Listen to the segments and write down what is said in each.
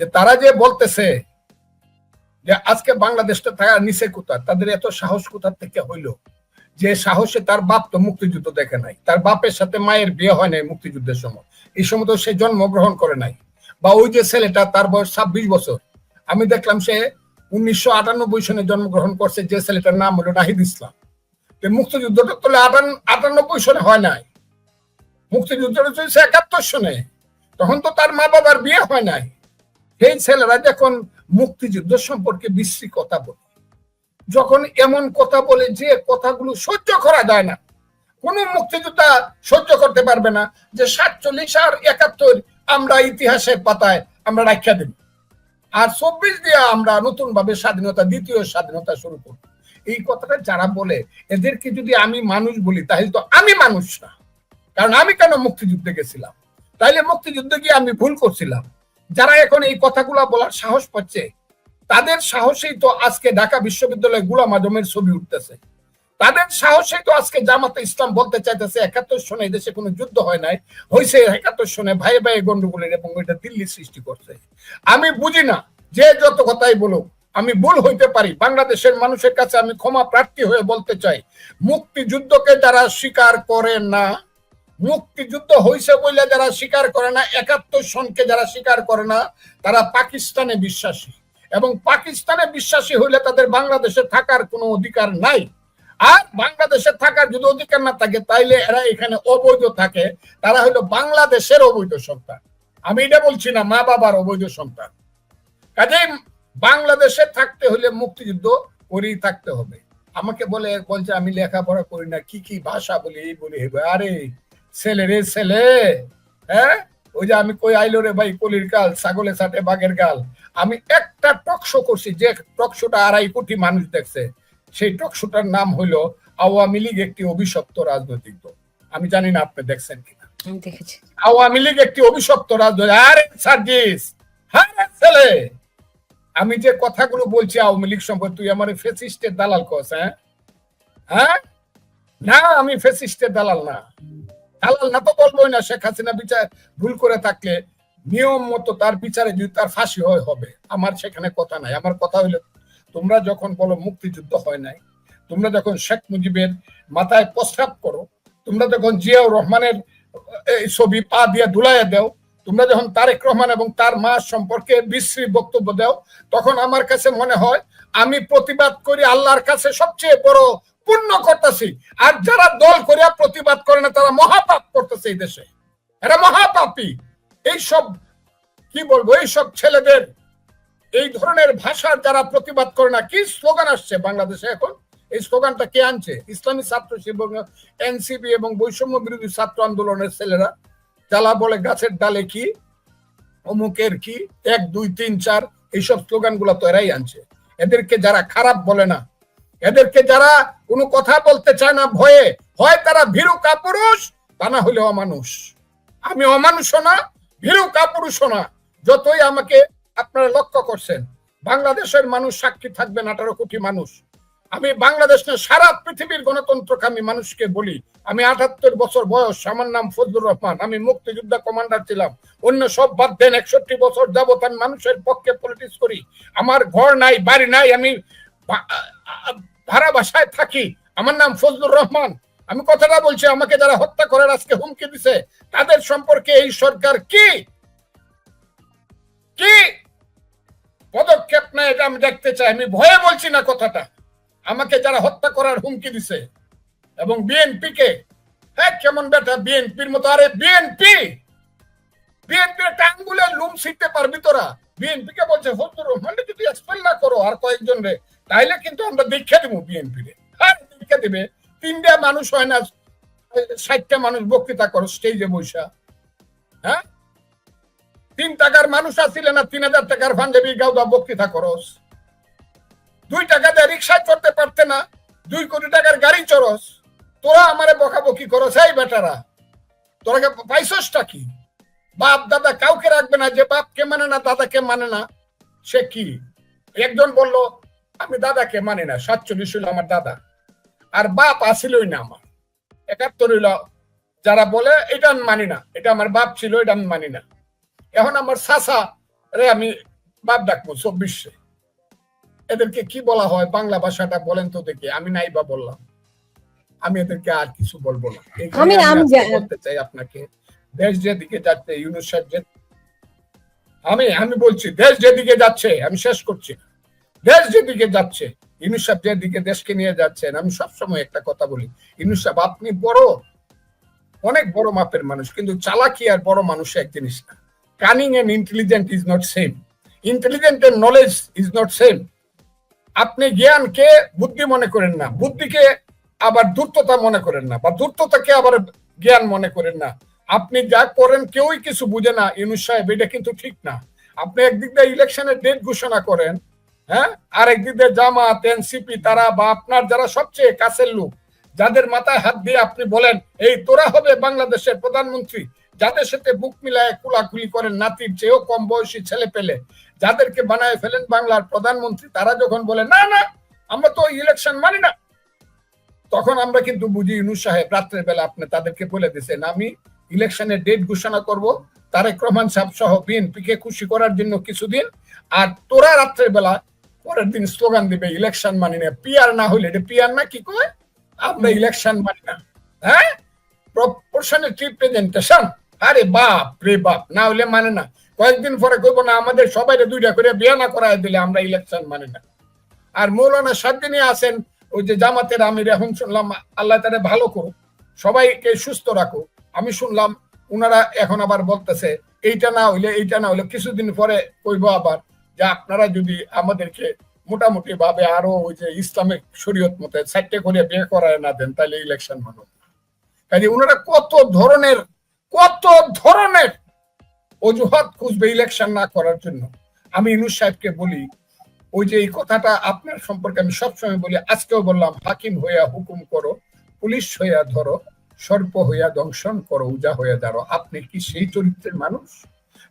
যে তারা যে বলতেছে যে আজকে বাংলাদেশটা থাকা নিচে কোথায়, তাদের এত সাহস কোথা থেকে হইলো? যে সাহসে তার বাপ তো মুক্তিযুদ্ধ দেখে নাই, তার বাপের সাথে মায়ের বিয়ে হয় নাই মুক্তিযুদ্ধের সময়, এই সময় তো সে জন্মগ্রহণ করে নাই। বা ওই যে ছেলেটা, তার বয়স 26 বছর, আমি দেখলাম সে 1998 সনে জন্মগ্রহণ করছে, যে ছেলেটার নাম হলো নাহিদ ইসলাম। মুক্তিযুদ্ধটা তো 98 সনে হয় নাই, মুক্তিযুদ্ধটা চলছে 71 সনে, তখন তো তার মা বাবার বিয়ে হয় নাই। সেই ছেলেরা যখন মুক্তিযুদ্ধ সম্পর্কে বিশ্রী কথা বলে, যখন এমন কথা বলে যে কথাগুলো সহ্য করা যায় না, কোন মুক্তিযোদ্ধা সহ্য করতে পারবে না যে 47 আর 71 আমরা ইতিহাসের পাতায় আমরা রাখিয়া দেব, আর 24 দিয়ে আমরা নতুন ভাবে স্বাধীনতা, দ্বিতীয় স্বাধীনতা শুরু করব। এই কথাটা যারা বলে, এদেরকে যদি আমি মানুষ বলি, তাহলে তো আমি মানুষ না। কারণ আমি কেন মুক্তিযুদ্ধে গেছিলাম? তাইলে মুক্তিযুদ্ধে গিয়ে আমি ভুল করছিলাম। যারা এখন এই কথাগুলা বলার সাহস পাচ্ছে, তাদের সাহসেই তো আজকে ঢাকা বিশ্ববিদ্যালয়ে গোলাম আজমের ছবি উঠতেছে। তাদের সাহসেই তো আজকে জামাতে ইসলাম বলতে চাইতেছে 71 সনে দেশে কোনো যুদ্ধ হয় নাই, হয়েছে 71 সনে ভাই ভাই গন্ডগোলের, এবং ওইটা দিল্লি সৃষ্টি করছে। আমি বুঝি না, যে যত কথাই বলুক, আমি ভুল হইতে পারি। বাংলাদেশের মানুষের কাছে আমি ক্ষমা প্রার্থী হয়ে বলতে চাই, মুক্তিযুদ্ধকে যারা স্বীকার করে না, মুক্তিযুদ্ধ হয়েছে বলে যারা স্বীকার করে না, 71 সনকে যারা স্বীকার করে না, তারা পাকিস্তানে বিশ্বাসী, এবং পাকিস্তানে বিশ্বাসী হইলে তাদের বাংলাদেশে থাকার কোনো অধিকার নাই। আর বাংলাদেশে থাকার যদি অধিকার না থাকে, তাইলে এরা এখানে অবৈধ থাকে, তারা হলো বাংলাদেশের অবৈধ সন্তান। আমি এটা বলছি না মা বাবার অবৈধ সন্তান। কাজেই বাংলাদেশে থাকতে হলে মুক্তিযুদ্ধ করেই থাকতে হবে। আমাকে বলছে আমি লেখাপড়া করি না, কি কি ভাষা বলি, এই বলি। আরে ছেলে রে ছেলে, হ্যাঁ, ওই যে আমি কই আইলো রে ভাই কলির কাল, ছাগলে ছাটে বাঘের গাল। আমি একটা টকশো করছি, যে টকশোটা 2.5 কোটি মানুষ দেখছে। সেই টকশোটার নাম হইলো আওয়ামী লীগ একটি অভিশপ্ত রাজনৈতিক দল। আমি জানি না আপনি দেখছেন কিনা। দেখেছি। আওয়ামী লীগ একটি অভিশপ্ত রাজনৈতিক। আরে সার্জিস, হ্যাঁ ছেলে, আমি যে কথাগুলো বলছি আওয়ামী লীগ সম্পর্কে, তুই আমার ফেসিস্টের দালাল কস? হ্যাঁ, না আমি ফেসিস্টের দালাল না। দালাল না তো বলবোই না। শেখ হাসিনা বিচার ভুল করে থাকলে নিয়ম মতো তার বিচারে যদি তার ফাঁসি হয়, হবে। আমার সেখানে কথা নাই। আমার কথা হইলো, তোমরা যখন বলো মুক্তিযুদ্ধ হয় নাই, তোমরা যখন শেখ মুজিবের মাথায় প্রস্রাব করো, তোমরা যখন জিয়াউর রহমানের ছবি পা দিয়ে ধুলাইয়া দেও, তোমরা যখন তারেক রহমান এবং তার মা সম্পর্কে বিশ্রী বক্তব্য দাও, তখন আমার কাছে মনে হয় আমি প্রতিবাদ করি আল্লাহর কাছে সবচেয়ে বড় পুণ্য করতেছি। আর যারা দল করিয়া প্রতিবাদ করে না, তারা মহাপাপ করতেছে এই দেশে। এরা মহাপাপী। এইসব কি বলবো, এইসব ছেলেদের এই ধরনের ভাষার যারা প্রতিবাদ করে না, কি স্লোগান আসছে বাংলাদেশে এখন? এই স্লোগানটা কে আনছে? ইসলামী ছাত্র শিবির, এনসিপি এবং বৈষম্য বিরোধী ছাত্র আন্দোলনের ছেলেরা। যারা বলে গাছের ডালে কি, অমুকের কি, 1 2 3 4, এইসব স্লোগান গুলা তো এরাই আনছে। এদেরকে যারা খারাপ বলে না, এদেরকে যারা কোনো কথা বলতে চায় না ভয়ে, হয় তারা ভীরু কাপুরুষ, তা না হলে অমানুষ। আমি অমানুষও না, ভীরু কাপুরুষও না। যতই আমাকে আপনারা লক্ষ্য করছেন, বাংলাদেশের মানুষ সাক্ষী থাকবেন, 18 কোটি মানুষ। আমি বাংলাদেশ না, সারা পৃথিবীর গণতন্ত্রকামী মানুষকে বলি, আমি 78 বছর বয়স, আমার নাম ফজলুর রহমান, আমি মুক্তিযোদ্ধা কমান্ডার ছিলাম। অন্য সব বাদ দেন, 61 বছর যাবত আমি মানুষের পক্ষে পলিটিক্স করি। আমার ঘর নাই, বাড়ি নাই, আমি ভাড়া বাসায় থাকি। আমার নাম ফজলুর রহমান। আমি কথাটা বলছি, আমাকে যারা হত্যা করার আজকে হুমকি দিছে, তাদের সম্পর্কে এই সরকার কি কি পদক্ষেপ নেয়, এটা আমি দেখতে চাই। আমি ভয়ে বলছি না কথাটা। আমাকে যারা হত্যা করার হুমকি দিছে, এবং বিএনপি কে, হ্যাঁ কেমন বেটা বিএনপির মতো, আরে বিএনপির একটা আঙ্গুলে লুম ছিটতে পারবি তোরা? বিএনপি কে বলছে ফজলুর রহমান যদি এক্সপেল না করো আর কয়েকজন রে, তাইলে কিন্তু আমরা দেখা দেবো বিএনপি রে। হ্যাঁ দেখা দেবে। 3টা মানুষ হয় না, 60টা মানুষ বক্তৃতা করো স্টেজে বৈশা। হ্যাঁ, 3 টাকার মানুষ আসলে না, 3000 টাকার পাঞ্জাবি গাউদা বক্তৃতা করস। 2 টাকা দিয়ে রিক্সায় চড়তে পারতে না, 2 কোটি টাকার গাড়ি চড়স। তোরা আমারে বকাবকি করস, এই বেটারা তোরা পাইছসটা কি? বাপ দাদা কাউকে রাখবে না, যে বাপকে মানে না, দাদাকে মানে না, সে কি? একজন বলল আমি দাদাকে মানি না, 47 হইল আমার দাদা, আর বাপ আসিলই না আমার। 71 হইল। যারা বলে এটা আমি মানি না, এটা আমার বাপ ছিল, এটা আমি মানি না। এখন আমার চাচা রে আমি বাপ ডাকবো 24-এ। এদেরকে কি বলা হয় বাংলা ভাষাটা বলেন তো দেখি, আমি নাই বা বললাম। আমি এদেরকে আর কিছু বলবো না। আমি বলতে চাই আপনাকে, দেশ যেদিকে যাচ্ছে, ইউনূস সাহেব আমি বলছি দেশ যেদিকে যাচ্ছে, আমি শেষ করছি, দেশ যেদিকে যাচ্ছে, ইউনূস সাহেব যেদিকে দেশকে নিয়ে যাচ্ছেন, আমি সবসময় একটা কথা বলি, ইউনূস সাহেব আপনি অনেক বড় মাপের মানুষ, কিন্তু চালাকি আর বড় মানুষ এক জিনিস না। Cunning and intelligent is not same, intelligent and knowledge is not same. আপনি জ্ঞানকে বুদ্ধি মনে করেন না, বুদ্ধিকে আবার ধূর্ততা মনে করেন না, বা ধূর্ততাকে আবার জ্ঞান মনে করেন না। আপনি যা করেন কেউই কিছু বুঝে না ইউনূস সাহেব, এটা কিন্তু ঠিক না। আপনি একদিক দিয়ে ইলেকশনের ডেট ঘোষণা করেন, হ্যাঁ, আর একদিক দিয়ে জামাত, এনসিপি, তারা বা আপনার যারা সবচেয়ে কাছের লোক, যাদের মাথায় হাত দিয়ে আপনি বলেন এই তোরা হবে বাংলাদেশের প্রধানমন্ত্রী, যাদের সাথে বুক মিলায় কুলাকুলি করেন, নাতির চেয়েও কম বয়সী ছেলে পেলে যাদেরকে বানায় ফেলেন বাংলার প্রধানমন্ত্রী, তারা যখন বলে না না আমরা তো ইলেকশন মানি না, তখন আমরা কিন্তু বুঝি ইউনূস সাহেব রাত্রের বেলা আপনি তাদেরকে বলে দিচ্ছেন আমি ইলেকশনের ডেট ঘোষণা করব, তারেক রহমান সাহেব সহ বিএনপিকে খুশি করার জন্য কিছুদিন, আর তোরা রাত্রের বেলা পরের দিন স্লোগান দিবে ইলেকশন মানি না। পিআর না হইলে, এটা পিআর না, কি কয়, আমরা ইলেকশন মানি না, হ্যাঁ, প্রপোর্শনাল রিপ্রেজেন্টেশন। আরে বাপ রে বাপ, না হলে মানে না। কয়েকদিন পরে কইব না আমাদের সবাই 2টা করে বিয়ে না করায় দিলে আমরা ইলেকশন মানি না। আর মৌলানা সাদ্দিনী আছেন ওই যে জামাতের আমির, এখন শুনলাম আল্লাহ তারে ভালো করুক, সবাইকে সুস্থ রাখুক, আমি শুনলাম উনারা এখন আবার বলতেছে এইটা না হইলে কিছুদিন পরে কইব আবার যে আপনারা যদি আমাদেরকে মোটামুটি ভাবে আরো ওই যে ইসলামিক শরীয়ত মতে 4টে করে বিয়ে করায় না দেন তাহলে ইলেকশন মানো। কাজে ওনারা কত ধরনের অজুহাত খুঁজবে ইলেকশন না করার জন্য। আমি ইউনূস সাহেবকে বলি, ওই যে এই কথাটা আপনার সম্পর্কে আমি সবসময় বলি, আজকেও বললাম, হাকিম হইয়া হুকুম করো, পুলিশ হইয়া ধরো, সর্প হইয়া দংশন করো, উজা হইয়া দাঁড়ো। আপনি কি সেই চরিত্রের মানুষ?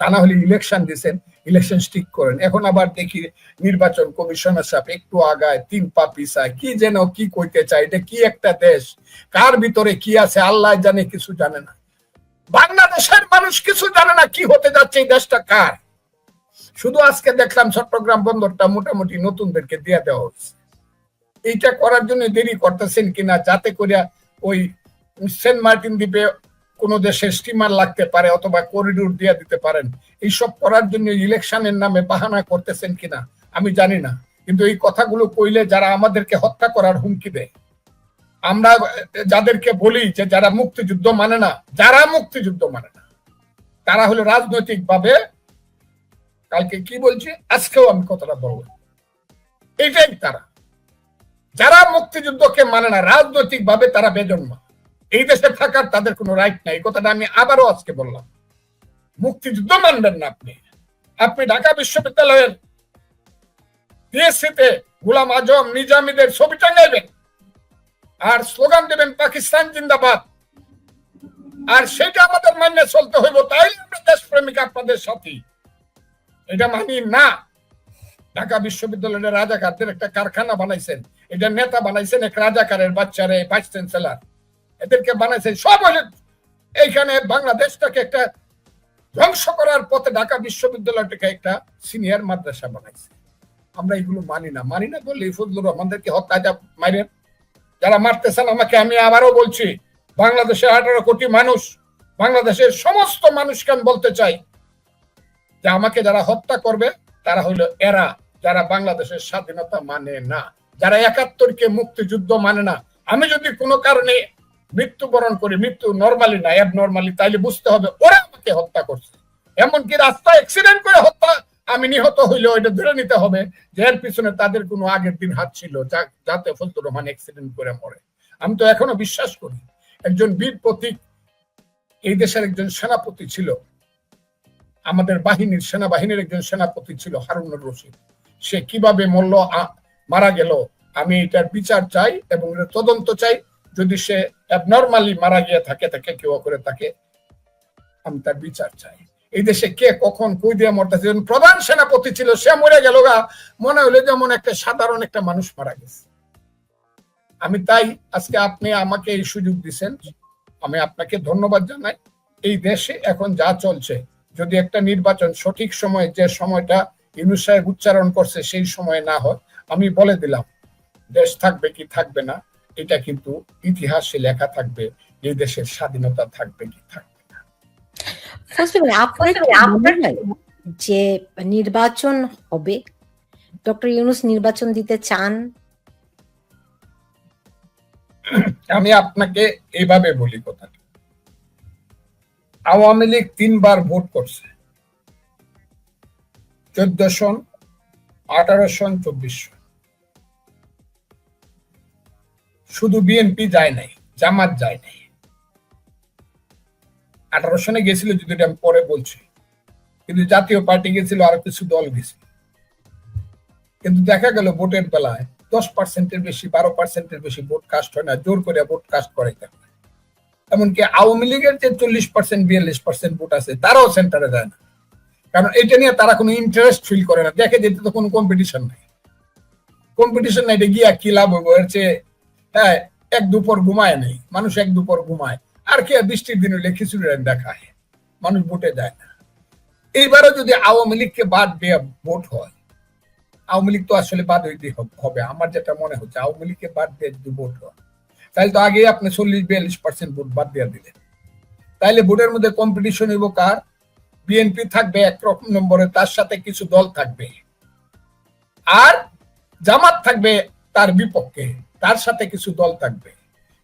তা না হলে ইলেকশন দিচ্ছেন, ইলেকশন স্টিক করেন। এখন আবার দেখি নির্বাচন কমিশনার সাহেব একটু আগায় 3 পা পিছায়, কি যেন কি কইতে চায়। এটা কি একটা দেশ, কার ভিতরে কি আছে আল্লাহ জানে, কিছু জানে না। বাংলাদেশের মানুষ কিছু জানে না কি হতে যাচ্ছে, এই দেশটা কার। শুধু আজকে দেখলাম চট্টগ্রাম বন্দরটা মোটামুটি নতুনদেরকে দিয়ে দেওয়া হচ্ছে। এইটা করার জন্য দেরি করতেছেন কিনা, যাতে করে ওই সেন্ট মার্টিন দ্বীপে কোন দেশের স্টিমার লাগতে পারে অথবা করিডোর দিয়ে দিতে পারেন, এইসব করার জন্য ইলেকশনের নামে বাহানা করতেছেন কিনা আমি জানি না। কিন্তু এই কথাগুলো কইলে যারা আমাদেরকে হত্যা করার হুমকি দেয়, আমরা যাদেরকে বলি যে যারা মুক্তিযুদ্ধ মানে না, তারা হলো রাজনৈতিক ভাবে, কালকে কি বলছি আজকেও আমি কথাটা বলবো, এইটাই তারা, যারা মুক্তিযুদ্ধকে মানে না, রাজনৈতিক ভাবে তারা বেজন্মা, এই দেশে থাকার তাদের কোনো রাইট নাই। এই কথাটা আমি আবারও আজকে বললাম। মুক্তিযুদ্ধ মানবেন না আপনি ঢাকা বিশ্ববিদ্যালয়ের টিএসসিতে গোলাম আজম নিজামীদের ছবি টাঙাইবেন আর স্লোগান দেবেন পাকিস্তান জিন্দাবাদ, আর সেটা আমাদের মান্য চলতে হইব, তাই আমরা দেশপ্রেমিক আপনাদের সাথে। এটা মানি না। ঢাকা বিশ্ববিদ্যালয়ের রাজাকারদের একটা কারখানা বানাইছেন, এটা নেতা বানাইছেন এক রাজাকারের বাচ্চারে, ভাইস চ্যান্সেলর, এদেরকে বানাইছেন সব হলে এইখানে বাংলাদেশটাকে একটা ধ্বংস করার পথে ঢাকা বিশ্ববিদ্যালয়টাকে একটা সিনিয়র মাদ্রাসা বানাইছে। আমরা এগুলো মানি না বললে ফজলুর রহমানদেরকে হত্যা মাইরেন, যারা মারতেছেন আমাকে। আমি আবারও বলছি, বাংলাদেশের 18 কোটি মানুষ, বাংলাদেশের সমস্ত মানুষকে আমি বলতে চাই যে আমাকে যারা হত্যা করবে তারা হইলো এরা যারা বাংলাদেশের স্বাধীনতা মানে না, যারা 71কে মুক্তিযুদ্ধ মানে না। আমি যদি কোনো কারণে মৃত্যুবরণ করি, মৃত্যু নরমালি না অ্যাবনরমালি, তাইলে বুঝতে হবে ওরা আমাকে হত্যা করছে। এমনকি রাস্তায় অ্যাক্সিডেন্ট করে হত্যা, আমি নিহত হইলে ওইটা ধরে নিতে হবে যে এর পিছনে তাদের কোনো আগের দিন হাত ছিল, যাতে ফজলুর রহমান অ্যাক্সিডেন্ট করে মরে। আমি তো এখনো বিশ্বাস করি একজন বীর প্রতীক এই দেশের একজন সেনাপতি ছিল, আমাদের সেনাবাহিনীর একজন সেনাপতি ছিল হারুনুর রশিদ। সে কিভাবে মারা গেল, আমি এটার বিচার চাই এবং তদন্ত চাই। যদি সে অ্যাবনরমালি মারা গিয়ে থাকে কেউ করে থাকে, আমি তার বিচার চাই। এই দেশে কে কখন কই দিয়ে মরতেছে, প্রধান সেনাপতি ছিল, সে মরে গেল গা, মনে হলো যেমন একটা সাধারণ একটা মানুষ মারা গেছে। আমি তাই আজকে আপনি আমাকে এই সুযোগ দিচ্ছেন, আমি আপনাকে ধন্যবাদ জানাই। এই দেশে এখন যা চলছে, যদি একটা নির্বাচন সঠিক সময়ে, যে সময়টা ইউনূস সাহেব উচ্চারণ করছে সেই সময় না হয়, আমি বলে দিলাম দেশ থাকবে কি থাকবে না এটা কিন্তু ইতিহাসে লেখা থাকবে, এই দেশের স্বাধীনতা থাকবে কি থাকবে না। আপনার কি মনে হয় যে নির্বাচন হবে? ডক্টর ইউনূস নির্বাচন দিতে চান? আমি আপনাকে এইভাবে বলি কথাটা, আওয়ামী লীগ 3 বার ভোট করছে, 14 সন, 18 সন, 24 সন। শুধু বিএনপি যায় নাই, জামাত যায় নাই। 18 সনে গেছিল, যদি আমি পরে বলছি, কিন্তু জাতীয় পার্টি গেছিল, আরো কিছু দল গেছিল। কিন্তু দেখা গেল ভোটের বেলায় 10%-এর বেশি, 12%-এর বেশি ভোট কাস্ট হয় না, জোর করে ভোট কাস্ট করে। এমনকি আওয়ামী লীগের যে 40%, 42% ভোট আছে, তারাও সেন্টারে যায় না, কারণ এটা নিয়ে তারা কোনো ইন্টারেস্ট ফিল করে না। দেখে যেতে তো কোনো কম্পিটিশন নাই, কম্পিটিশন নাই, গিয়া কি লাভ হইব? এর চেয়ে হ্যাঁ, এক দুপুর ঘুমায় নেই মানুষ, এক দুপুর ঘুমায়, আর কি বৃষ্টির দিন হলে খিচুড়ি দেখায়, মানুষ ভোটে যায় না। এইবারও যদি আওয়ামী লীগকে বাদ দিয়ে ভোট হয়, আওয়ামী লীগ তো আসলে বাদ হইতে হবে, আমার যেটা মনে হচ্ছে আওয়ামী লীগকে বাদ দিয়ে যদি ভোট হয়, তাহলে তো আগে আপনি 40-42% ভোট বাদ দিয়ে দিলেন। তাইলে ভোটের মধ্যে কম্পিটিশন হইব কার? বিএনপি থাকবে 1 নম্বরে, তার সাথে কিছু দল থাকবে, আর জামাত থাকবে তার বিপক্ষে, তার সাথে কিছু দল থাকবে।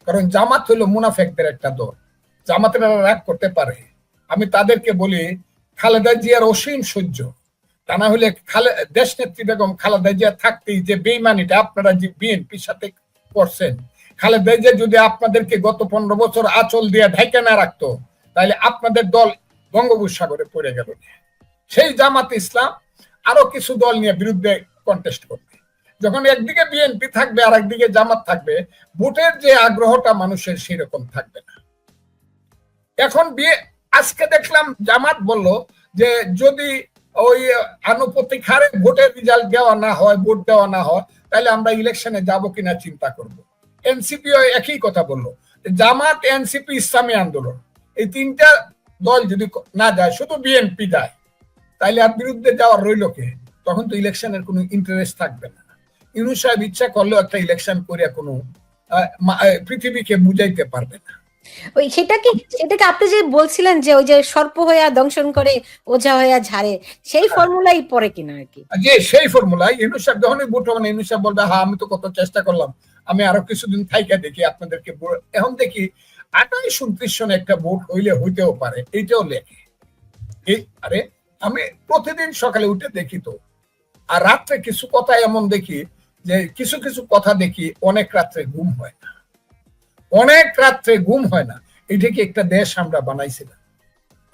কারণ জামাত হলো মুনাফেকদের একটা দল, জামাতেরা রাগ করতে পারে। আমি তাদেরকে বলি, খালেদা জিয়ার অসীম সহ্য, তা না হলে দেশ নেত্রী বেগম খালেদা জিয়া থাকতেই যে বেইমানিটা আপনারা যে বিএনপির সাথে করছেন, খালেদা জিয়া যদি আপনাদেরকে গত 15 বছর আঁচল দিয়ে ঢাইকা না রাখতো, তাহলে আপনাদের দল বঙ্গোপসাগরে পড়ে গেল। সেই জামাত ইসলাম আরো কিছু দল নিয়ে বিরুদ্ধে কন্টেস্ট করবে। যখন একদিকে বিএনপি থাকবে আর একদিকে জামাত থাকবে, ভোটের যে আগ্রহটা মানুষের সেরকম থাকবে না। এখন আজকে দেখলাম জামাত বলল যে যদি ওই আনুপাতিক হারে ভোটের রেজাল্ট দেওয়া না হয়, ভোট দেওয়া না হয়, তাহলে আমরা ইলেকশনে যাব কিনা চিন্তা করব। এনসিপি একই কথা বললো, জামাত, এনসিপি, ইসলামী আন্দোলন, এই 3টা দল যদি না যায়, শুধু বিএনপি যায়, তাইলে আর বিরুদ্ধে যাওয়ার রইল কে? তখন তো ইলেকশনের কোনো ইন্টারেস্ট থাকবে না। ইউনূস সাহেব ইচ্ছা করলেও একটা ইলেকশন করে কোনো পৃথিবীকে বুঝাইতে পারবে না। ওই সেটাকে আপনি যে বলছিলেন যে ওই যে সর্প হইয়া দংশন করে, ওঝা হইয়া ঝাড়ে, সেই ফর্মুলাই পরে কিনা আর কি? যে সেই ফর্মুলাই ইউনূস সাহেব যখনই ভোট হবে, ইউনূস সাহেব বলবে হ্যাঁ আমি তো কত চেষ্টা করলাম, আমি আরো কিছুদিন থাইকা দেখি আপনাদেরকে। এখন দেখি 28-29 সনে একটা ভোট হইলে হইতেও পারে, এইটাও লেখে। আরে আমি প্রতিদিন সকালে উঠে দেখি তো, আর রাত্রে কিছু কথা এমন দেখি যে কিছু কিছু কথা দেখি অনেক রাত্রে ঘুম হয় না, অনেক রাত্রে ঘুম হয় না। এটা কি একটা দেশ আমরা বানাইছিলাম?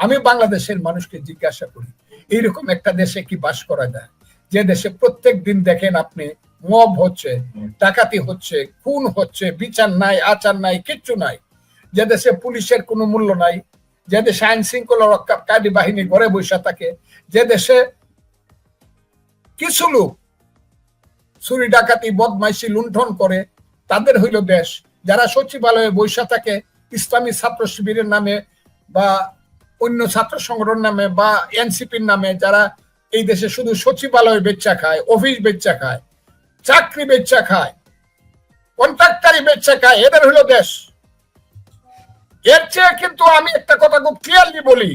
আমি বাংলাদেশের মানুষকে জিজ্ঞাসা করি, এইরকম একটা দেশে কি বাস করা যায়, যে দেশে প্রত্যেক দিন দেখেন আপনি মব হচ্ছে, ডাকাতি হচ্ছে, খুন হচ্ছে, বিচার নাই, আচার নাই, কিচ্ছু নাই, যে দেশে পুলিশের কোনো মূল্য নাই, যে দেশে আইন শৃঙ্খলা রক্ষাকারী বাহিনী ঘরে বসে থাকে, যে দেশে কিছু লোক চুরি ডাকাতি বদমাইশি লুণ্ঠন করে, তাদের হইল দেশ। যারা সচিবালয়ে বৈশা থাকে ইসলামী ছাত্র শিবিরের নামে বা অন্য ছাত্র সংগঠন নামে বা এনসিপির নামে, যারা এই দেশে শুধু সচিবালয় বেচা খায়, অফিস বেচা খায়, চাকরি বেচা খায়, কন্ট্রাক্টারি বেচা খায়, এদের হইল দেশ। এর চেয়ে কিন্তু আমি একটা কথা খুব ক্লিয়ারলি বলি,